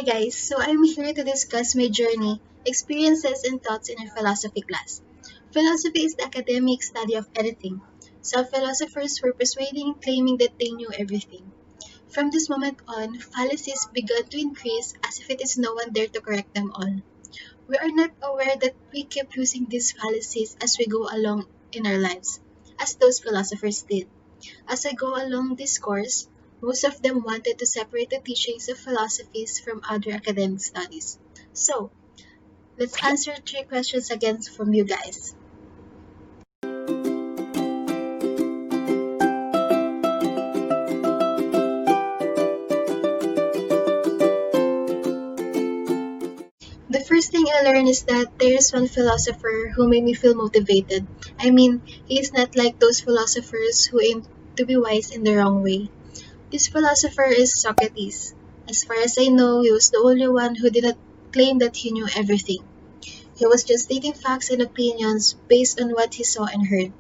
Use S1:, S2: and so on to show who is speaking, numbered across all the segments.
S1: guys, so I'm here to discuss my journey, experiences, and thoughts in a philosophy class. Philosophy is the academic study of anything. Some philosophers were persuading, claiming that they knew everything. From this moment on, fallacies began to increase as if it is no one there to correct them all. We are not aware that we keep using these fallacies as we go along in our lives, as those philosophers did. As I go along this course, most of them wanted to separate the teachings of philosophies from other academic studies. So, let's answer three questions again from you guys. The first thing I learned is that there is one philosopher who made me feel motivated. I mean, he is not like those philosophers who aim to be wise in the wrong way. This philosopher is Socrates. As far as I know, he was the only one who did not claim that he knew everything. He was just stating facts and opinions based on what he saw and heard.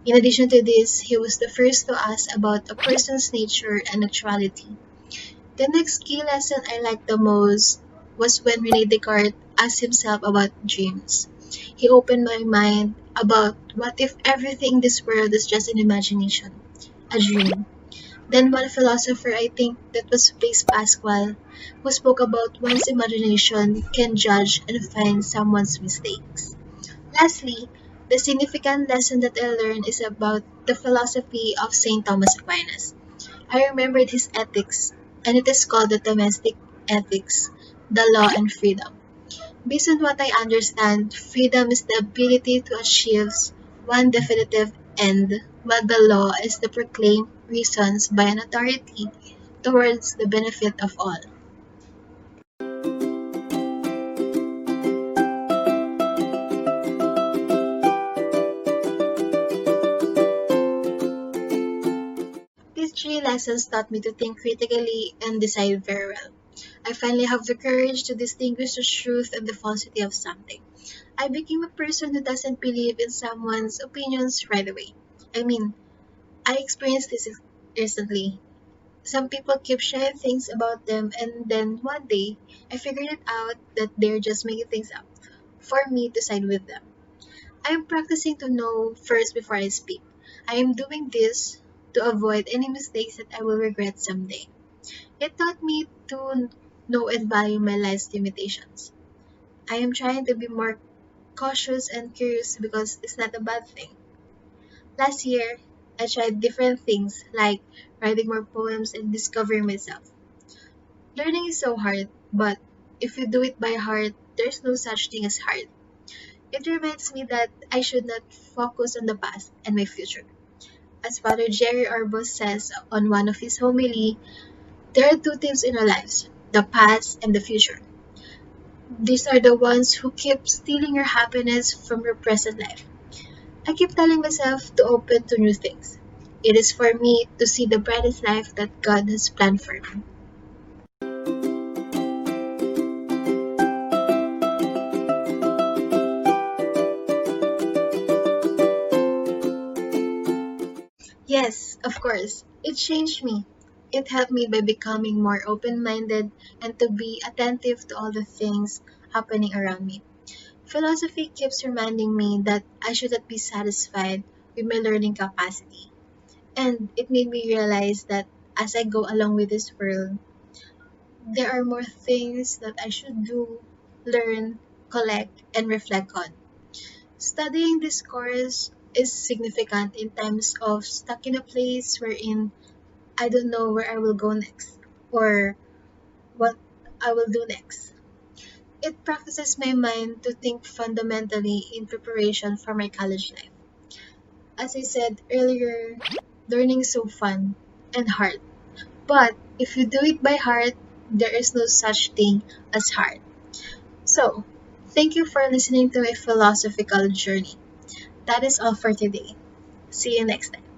S1: In addition to this, he was the first to ask about a person's nature and actuality. The next key lesson I liked the most was when Rene Descartes asked himself about dreams. He opened my mind about what if everything in this world is just an imagination, a dream. Then one philosopher, I think that was Blaise Pascal, who spoke about one's imagination can judge and find someone's mistakes. Lastly, the significant lesson that I learned is about the philosophy of St. Thomas Aquinas. I remembered his ethics, and it is called the domestic ethics, the law and freedom. Based on what I understand, freedom is the ability to achieve one definitive end, while the law is the proclaimed reasons by an authority towards the benefit of all. These three lessons taught me to think critically and decide very well. I finally have the courage to distinguish the truth and the falsity of something. I became a person who doesn't believe in someone's opinions right away. I mean, I experienced this recently. Some people keep sharing things about them, and then one day, I figured it out that they're just making things up for me to side with them. I am practicing to know first before I speak. I am doing this to avoid any mistakes that I will regret someday. It taught me to know and value my life's limitations. I am trying to be more cautious and curious because it's not a bad thing. Last year, I tried different things like writing more poems and discovering myself. Learning is so hard, but if you do it by heart, there's no such thing as hard. It reminds me that I should not focus on the past and my future. As Father Jerry Orbos says on one of his homily, there are two things in our lives, the past and the future. These are the ones who keep stealing your happiness from your present life. I keep telling myself to open to new things. It is for me to see the brightest life that God has planned for me. Yes, of course. It changed me. It helped me by becoming more open-minded and to be attentive to all the things happening around me. Philosophy keeps reminding me that I should not be satisfied with my learning capacity. And it made me realize that as I go along with this world, there are more things that I should do, learn, collect, and reflect on. Studying this course is significant in times of stuck in a place wherein I don't know where I will go next or what I will do next. It practices my mind to think fundamentally in preparation for my college life. As I said earlier, learning is so fun and hard. But if you do it by heart, there is no such thing as hard. So, thank you for listening to my philosophical journey. That is all for today. See you next time.